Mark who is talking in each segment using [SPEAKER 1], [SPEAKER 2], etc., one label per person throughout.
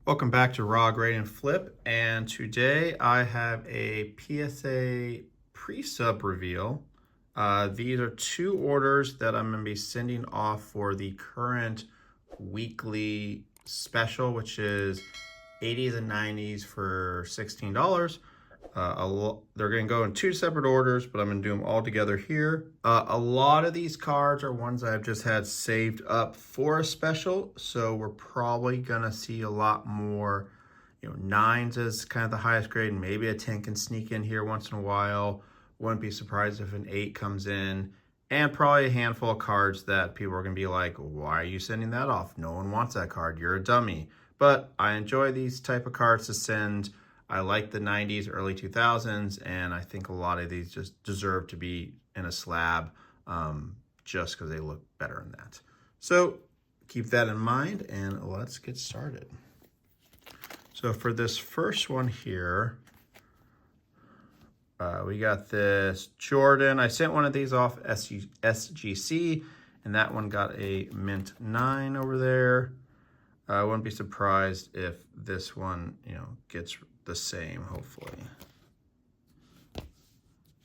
[SPEAKER 1] Welcome back to Raw Grade and Flip, and today I have a PSA pre-sub reveal. These are two orders that I'm going to be sending off for the current weekly special, which is 80s and 90s for $16. They're going to go in two separate orders, but I'm going to do them all together here. A lot of these cards are ones I've just had saved up for a special, so we're probably going to see a lot more, nines as kind of the highest grade, and maybe a 10 can sneak in here once in a while. Wouldn't be surprised if an 8 comes in, and probably a handful of cards that people are going to be like, why are you sending that off? No one wants that card. You're a dummy. But I enjoy these type of cards to send. I like the 90s, early 2000s, and I think a lot of these just deserve to be in a slab just because they look better in that. So keep that in mind, and let's get started. So for this first one here, we got this Jordan. I sent one of these off SGC, and that one got a mint 9 over there. I wouldn't be surprised if this one, gets the same, hopefully.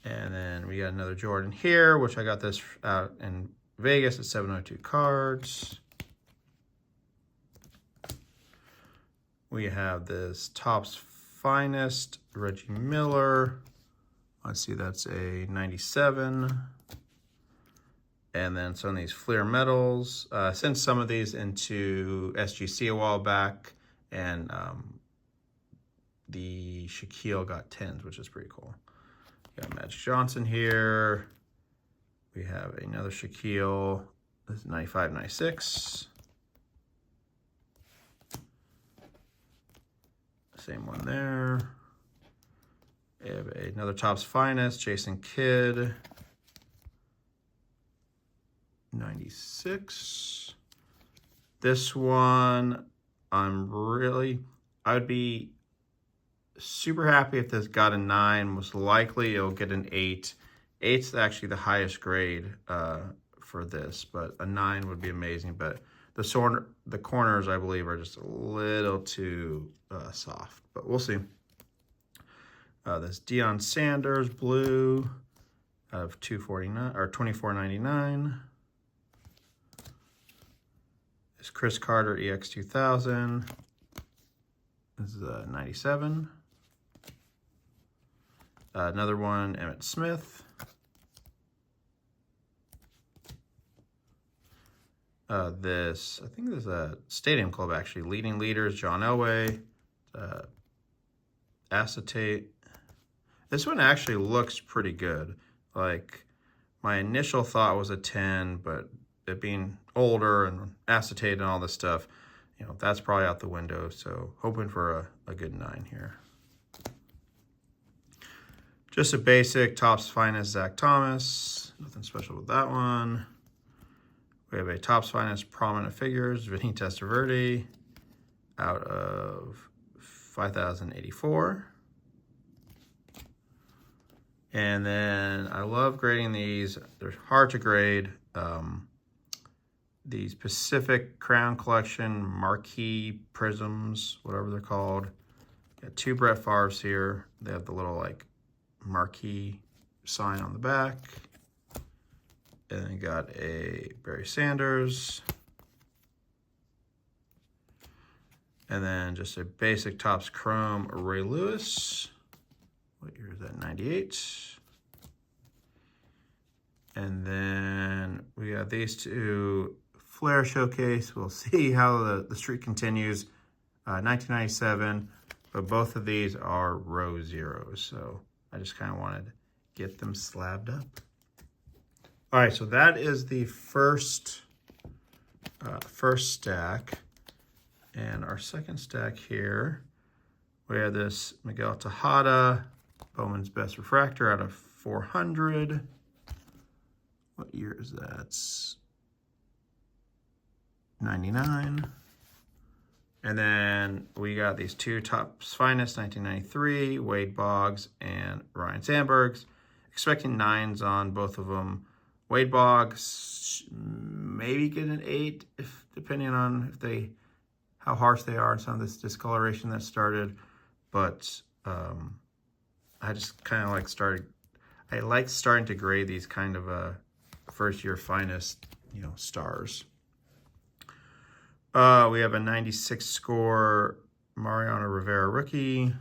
[SPEAKER 1] And then we got another Jordan here, which I got this out in Vegas at 702 cards. We have this Topps Finest Reggie Miller. Let's see, that's a 97. And then some of these Fleer Metals. Sent some of these into SGC a while back, and the Shaquille got 10s, which is pretty cool. We got Magic Johnson here. We have another Shaquille. This is 95, 96. Same one there. We have another Topps Finest, Jason Kidd. 96. This one, I would be super happy if this got a 9. Most likely it'll get an 8. 8's actually the highest grade for this, but a 9 would be amazing. But the corners, I believe, are just a little too soft, but we'll see. This Deion Sanders blue of 249 or 24.99. This Chris Carter EX 2000. This is a 97. Another one, Emmitt Smith. This, I think this is a Stadium Club, actually. Leading Leaders, John Elway. Acetate. This one actually looks pretty good. Like, my initial thought was a 10, but it being older and acetate and all this stuff, that's probably out the window. So hoping for a good 9 here. Just a basic Topps Finest Zach Thomas. Nothing special with that one. We have a Topps Finest Prominent Figures, Vinny Testaverde, out of 5,084. And then I love grading these. They're hard to grade. These Pacific Crown Collection Marquee Prisms, whatever they're called. Got 2 Brett Favres here. They have the little marquee sign on the back. And then got a Barry Sanders. And then just a basic Topps Chrome Ray Lewis. What year is that? 98. And then we got these two Flair Showcase. We'll see how the streak continues. 1997, but both of these are row zeros. So I just kind of wanted to get them slabbed up. All right, so that is the first stack. And our second stack here, we have this Miguel Tejada, Bowman's Best Refractor out of 400. What year is that? 99. And then we got these two Topps Finest, 1993, Wade Boggs and Ryan Sandbergs. Expecting 9s on both of them. Wade Boggs maybe get an 8, depending on if they how harsh they are and some of this discoloration that started, but I just kind of like I like starting to grade these kind of first year finest, you know, stars. We have a 96 score Mariano Rivera rookie.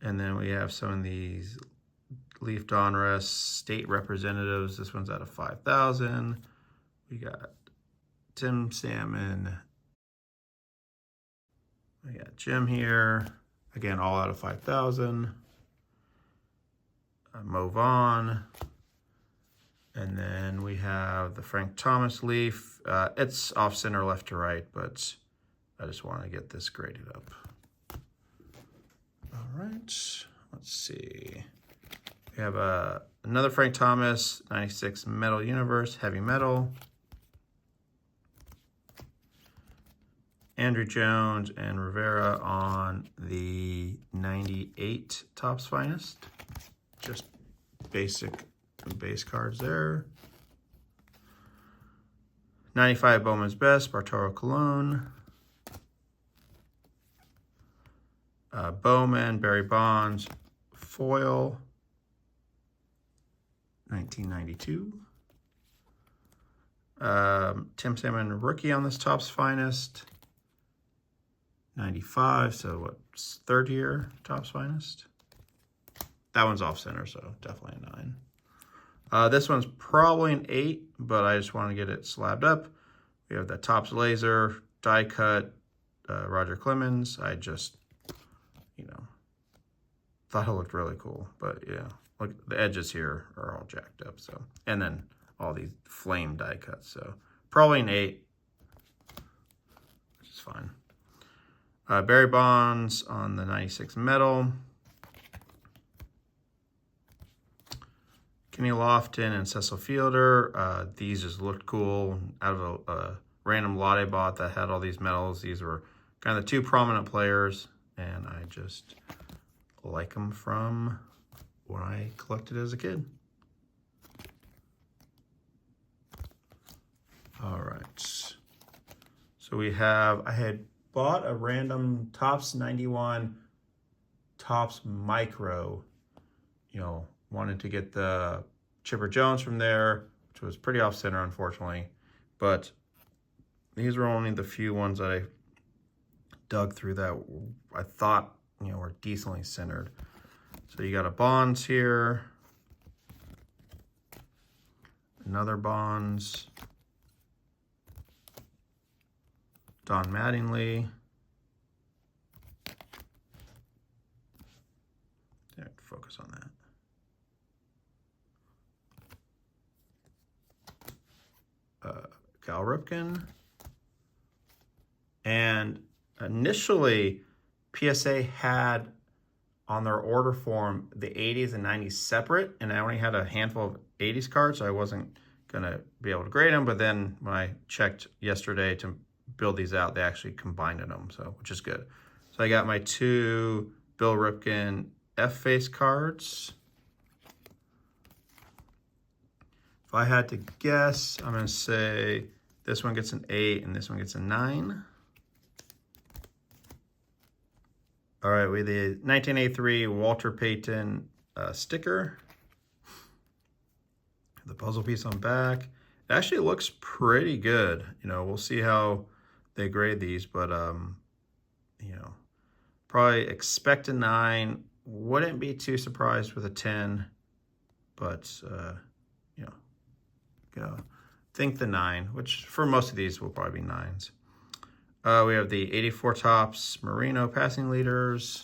[SPEAKER 1] And then we have some of these Leaf Donruss state representatives. This one's out of 5,000. We got Tim Salmon. We got Jim here. Again, all out of 5,000. Mo Vaughn. And then we have the Frank Thomas Leaf. It's off center left to right, but I just want to get this graded up. All right, let's see. We have another Frank Thomas, 96 Metal Universe, Heavy Metal. Andrew Jones and Rivera on the 98 Topps Finest. Just basic base cards there. 95 Bowman's Best, Bartolo Colon. Bowman, Barry Bonds, foil, 1992. Tim Salmon rookie on this Topps Finest, 95. So what's third year Topps Finest? That one's off center, so definitely a 9. This one's probably an 8, but I just want to get it slabbed up. We have the Topps Laser, die cut, Roger Clemens. I just, you know, thought it looked really cool, but yeah, look, the edges here are all jacked up. So, and then all these flame die cuts. So probably an 8, which is fine. Barry Bonds on the 96 Metal. Kenny Lofton and Cecil Fielder. These just looked cool. Out of a random lot I bought that had all these medals. These were kind of the 2 prominent players, and I just like them from when I collected as a kid. All right. So we have, I had bought a random Topps 91 Topps Micro, you know, wanted to get the Chipper Jones from there, which was pretty off center, unfortunately. But these were only the few ones that I dug through that I thought, you know, were decently centered. So you got a Bonds here, another Bonds, Don Mattingly. Yeah, focus on that. Cal Ripken. And initially, PSA had on their order form the 80s and 90s separate, and I only had a handful of 80s cards, so I wasn't going to be able to grade them. But then when I checked yesterday to build these out, they actually combined them, so which is good. So I got my 2 Bill Ripken F-face cards. If I had to guess, I'm going to say this one gets an 8 and this one gets a 9. All right, we have the 1983 Walter Payton sticker. The puzzle piece on back. It actually looks pretty good. You know, we'll see how they grade these, but you know, probably expect a 9. Wouldn't be too surprised with a 10, but you know, think the 9, which for most of these will probably be 9s. We have the 84 Topps Marino passing leaders.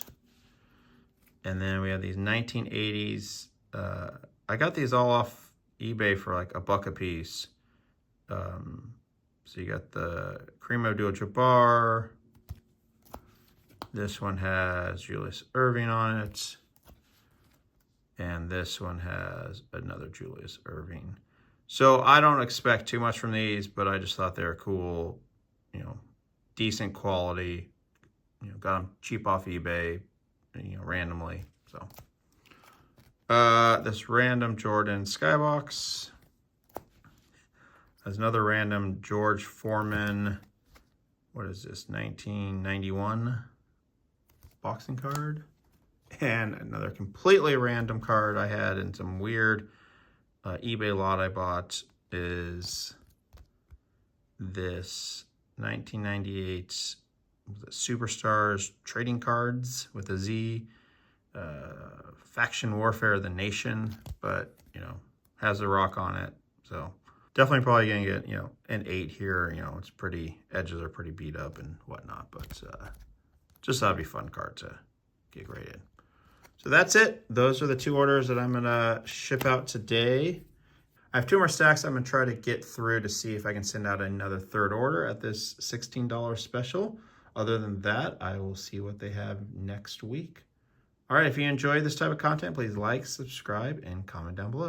[SPEAKER 1] And then we have these 1980s. I got these all off eBay for like $1 a piece. So you got the Kareem Abdul-Jabbar. This one has Julius Erving on it. And this one has another Julius Erving. So I don't expect too much from these, but I just thought they were cool, you know, decent quality, you know, got them cheap off eBay, you know, randomly. So this random Jordan Skybox. There's another random George Foreman what is this, 1991 boxing card. And another completely random card I had in some weird eBay lot I bought is this 1998 Superstars trading cards with a Z, Faction Warfare of the Nation, but, you know, has a rock on it. So definitely probably going to get, you know, an 8 here. You know, it's pretty, edges are pretty beat up and whatnot, but just thought it'd be a fun card to get graded. So that's it. Those are the 2 orders that I'm going to ship out today. I have 2 more stacks I'm going to try to get through to see if I can send out another 3rd order at this $16 special. Other than that, I will see what they have next week. All right, if you enjoy this type of content, please like, subscribe, and comment down below.